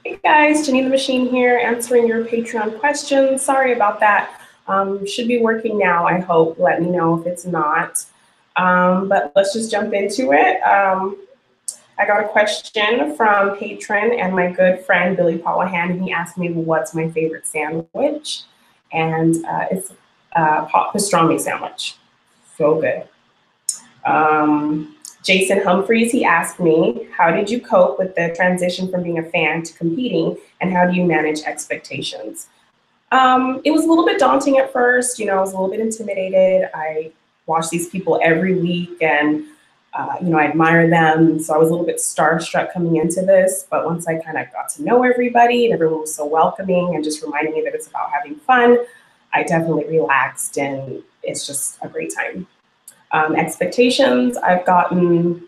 Hey guys, Jeannine the Machine here, answering your Patreon questions. Sorry about that. Should be working now, I hope. Let me know if it's not. But let's just jump into it. I got a question from patron and my good friend Billy Pollahan. He asked me what's my favorite sandwich, and it's pastrami sandwich. So good. Jason Humphreys, he asked me, how did you cope with the transition from being a fan to competing, and how do you manage expectations? It was a little bit daunting at first. I was a little bit intimidated. I watch these people every week, and I admire them. So I was a little bit starstruck coming into this, but once I kind of got to know everybody and everyone was so welcoming and just reminding me that it's about having fun, I definitely relaxed, and it's just a great time. Expectations, I've gotten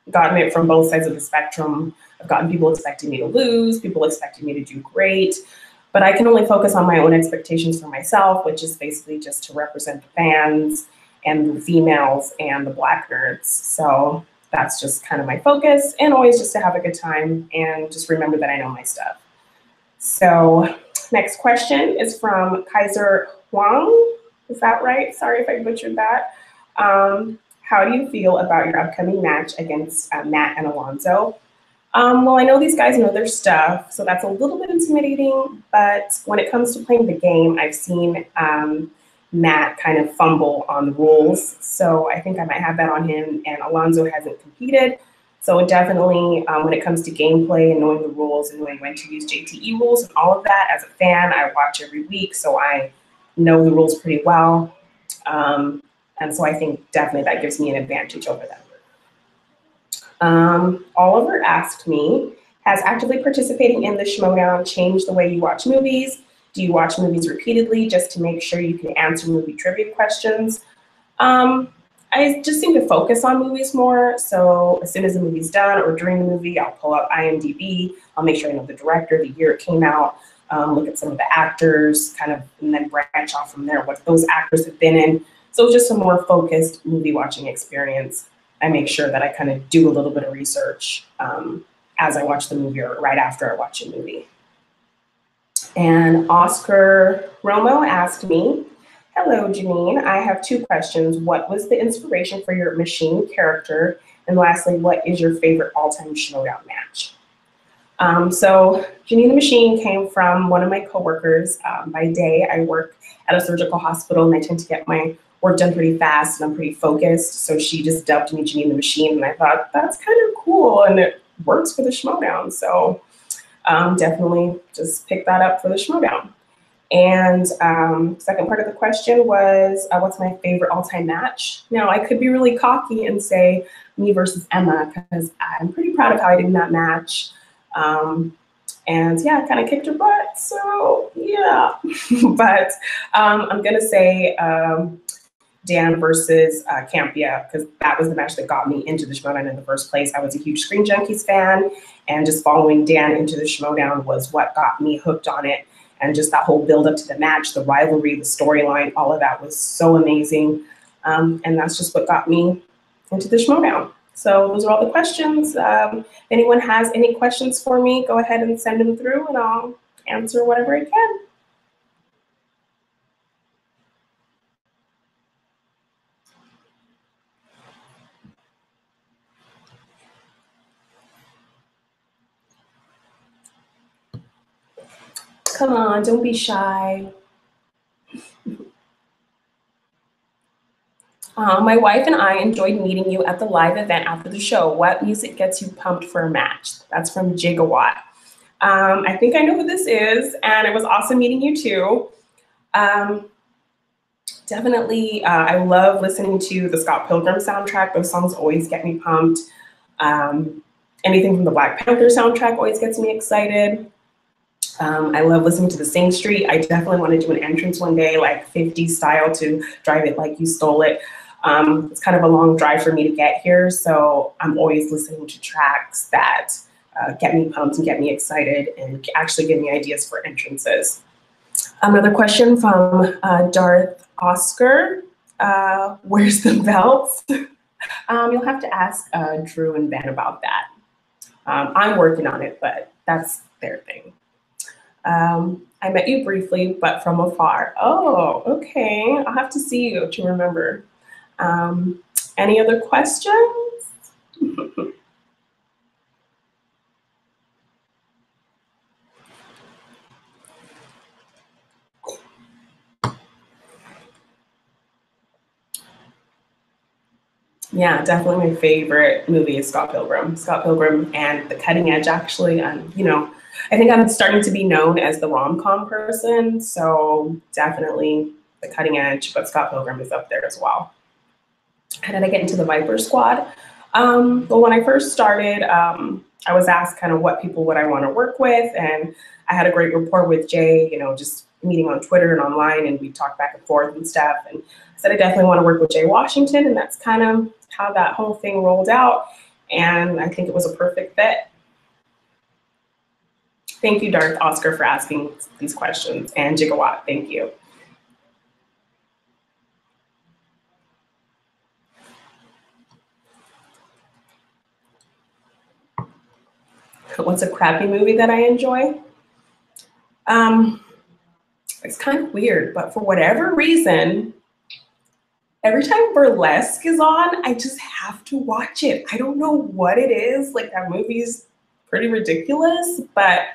it from both sides of the spectrum. I've gotten people expecting me to lose, people expecting me to do great, but I can only focus on my own expectations for myself, which is basically just to represent the fans and the females and the Black nerds. So that's just kind of my focus, and always just to have a good time and just remember that I know my stuff. So next question is from Kaiser Huang. Is that right? Sorry if I butchered that. How do you feel about your upcoming match against Matt and Alonzo? Well, I know these guys know their stuff, so that's a little bit intimidating, but when it comes to playing the game, I've seen Matt kind of fumble on the rules, so I think I might have that on him, and Alonzo hasn't competed, so definitely when it comes to gameplay and knowing the rules and knowing when to use JTE rules and all of that, as a fan, I watch every week, so I know the rules pretty well. And so I think definitely that gives me an advantage over them. Oliver asked me, has actively participating in the Schmodown changed the way you watch movies? Do you watch movies repeatedly just to make sure you can answer movie trivia questions? I just seem to focus on movies more. So as soon as the movie's done or during the movie, I'll pull up IMDb. I'll make sure I know the director, the year it came out, look at some of the actors, kind of, and then branch off from there, what those actors have been in. So just a more focused movie watching experience. I make sure that I kind of do a little bit of research as I watch the movie or right after I watch a movie. And Oscar Romo asked me, hello, Jeannine. I have two questions. What was the inspiration for your Machine character? And lastly, what is your favorite all-time Schmodown match? So Jeannine the Machine came from one of my coworkers. By day, I work at a surgical hospital, and I tend to get my work done pretty fast, and I'm pretty focused. So she just dubbed me Jeannine the Machine, and I thought that's kind of cool, and it works for the Schmodown. So definitely just pick that up for the Schmodown. And second part of the question was, what's my favorite all-time match? Now, I could be really cocky and say me versus Emma, because I'm pretty proud of how I did in that match. And yeah, I kind of kicked her butt, so yeah. But I'm gonna say Dan versus Campia, because that was the match that got me into the Schmodown in the first place. I was a huge Screen Junkies fan, and just following Dan into the Schmodown was what got me hooked on it. And just that whole build up to the match, the rivalry, the storyline, all of that was so amazing. And that's just what got me into the Schmodown. So those are all the questions. If anyone has any questions for me, go ahead and send them through, and I'll answer whatever I can. Come on, don't be shy. My wife and I enjoyed meeting you at the live event after the show. What music gets you pumped for a match? That's from Gigawatt. I think I know who this is, and it was awesome meeting you too. Definitely, I love listening to the Scott Pilgrim soundtrack. Those songs always get me pumped. Anything from the Black Panther soundtrack always gets me excited. I love listening to the Sing Street. I definitely want to do an entrance one day, like 50s style, to Drive It Like You Stole It. It's kind of a long drive for me to get here, so I'm always listening to tracks that get me pumped and get me excited and actually give me ideas for entrances. Another question from Darth Oscar. Where's the belts? You'll have to ask Drew and Ben about that. I'm working on it, but their thing. I met you briefly, but from afar. Oh, okay. I'll have to see you to remember. Any other questions? Yeah, definitely my favorite movie is Scott Pilgrim. Scott Pilgrim and The Cutting Edge, actually. I think I'm starting to be known as the rom-com person, so definitely The Cutting Edge, but Scott Pilgrim is up there as well. How did I get into the Viper Squad? Well, when I first started, I was asked kind of what people would I want to work with, and I had a great rapport with Jay, just meeting on Twitter and online, and we talked back and forth and stuff. And I said I definitely want to work with Jay Washington, and that's kind of how that whole thing rolled out. And I think it was a perfect fit. Thank you, Darth Oscar, for asking these questions, and Gigawatt, thank you. What's a crappy movie that I enjoy? It's kind of weird, but for whatever reason, every time Burlesque is on, I just have to watch it. I don't know what it is. Like, that movie's pretty ridiculous, but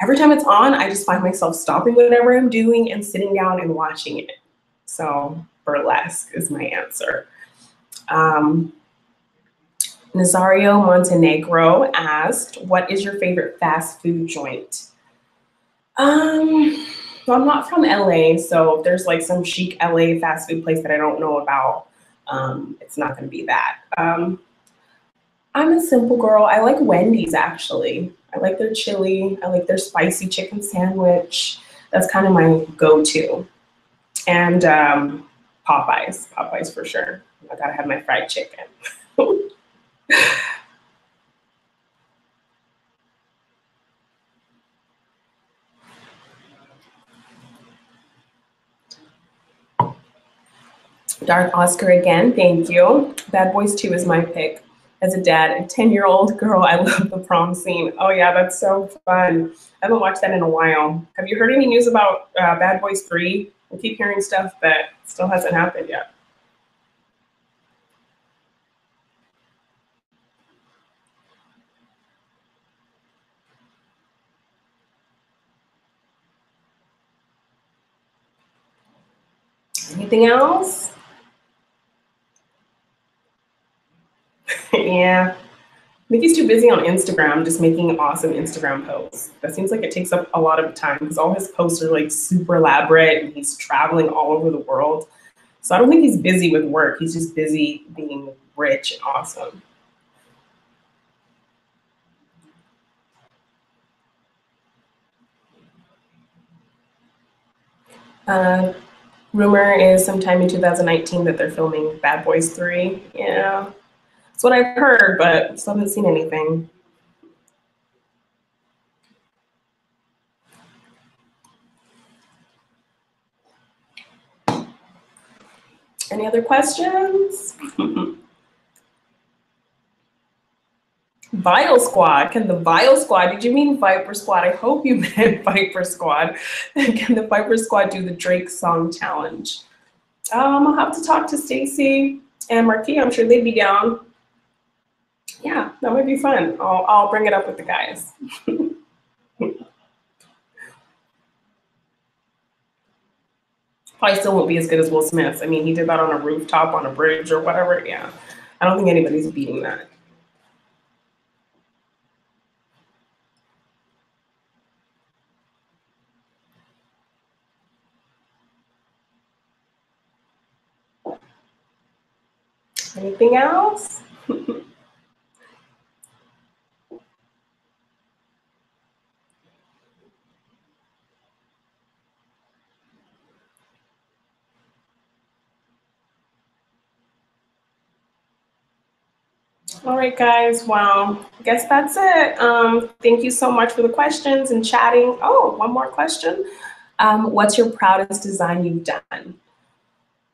every time it's on, I just find myself stopping whatever I'm doing and sitting down and watching it. So Burlesque is my answer. Nazario Montenegro asked, what is your favorite fast food joint? Well, I'm not from LA, so if there's like some chic LA fast food place that I don't know about, it's not gonna be that. I'm a simple girl. I like Wendy's, actually. I like their chili. I like their spicy chicken sandwich. That's kind of my go-to. And Popeyes for sure. I gotta have my fried chicken. Dark Oscar again, thank you. Bad Boys 2 is my pick. As a dad, a 10-year-old girl, I love the prom scene. Oh yeah, that's so fun. I haven't watched that in a while. Have you heard any news about Bad Boys 3? I keep hearing stuff that still hasn't happened yet. Anything else? Yeah. I think he's too busy on Instagram just making awesome Instagram posts. That seems like it takes up a lot of time because all his posts are like super elaborate and he's traveling all over the world. So I don't think he's busy with work. He's just busy being rich and awesome. Rumor is sometime in 2019 that they're filming Bad Boys 3. Yeah, that's what I've heard, but still haven't seen anything. Any other questions? Vile Squad. Can the Vile Squad, did you mean Viper Squad? I hope you meant Viper Squad. Can the Viper Squad do the Drake song challenge? I'll have to talk to Stacy and Marquis. I'm sure they'd be down. Yeah, that might be fun. I'll bring it up with the guys. Probably still won't be as good as Will Smith's. I mean, he did that on a rooftop, on a bridge or whatever. Yeah, I don't think anybody's beating that. Anything else? All right, guys. Well, I guess that's it. Thank you so much for the questions and chatting. Oh, one more question. What's your proudest design you've done?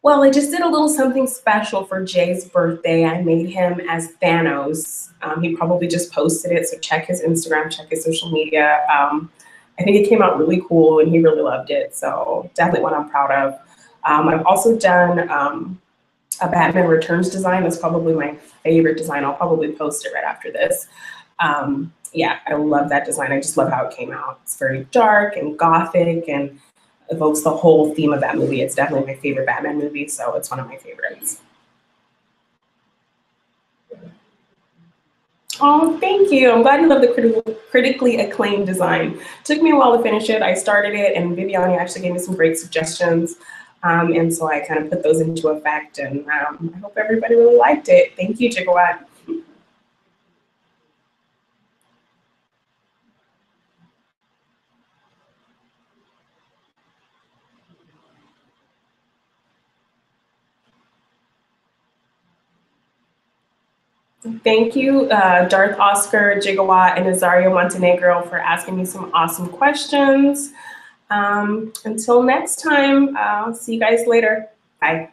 Well, I just did a little something special for Jay's birthday. I made him as Thanos. He probably just posted it, so check his Instagram, check his social media. I think it came out really cool and he really loved it, so definitely one I'm proud of. I've also done a Batman Returns design. That's probably my favorite design. I'll probably post it right after this. Yeah, I love that design. I just love how it came out. It's very dark and gothic and evokes the whole theme of that movie. It's definitely my favorite Batman movie, so it's one of my favorites. Oh, thank you. I'm glad you love the critically acclaimed design. Took me a while to finish it. I started it, and Viviani actually gave me some great suggestions. And so I kind of put those into effect, and I hope everybody really liked it. Thank you, Gigawatt. Thank you, Darth Oscar, Gigawatt, and Azario Montenegro for asking me some awesome questions. Until next time, I'll see you guys later. Bye.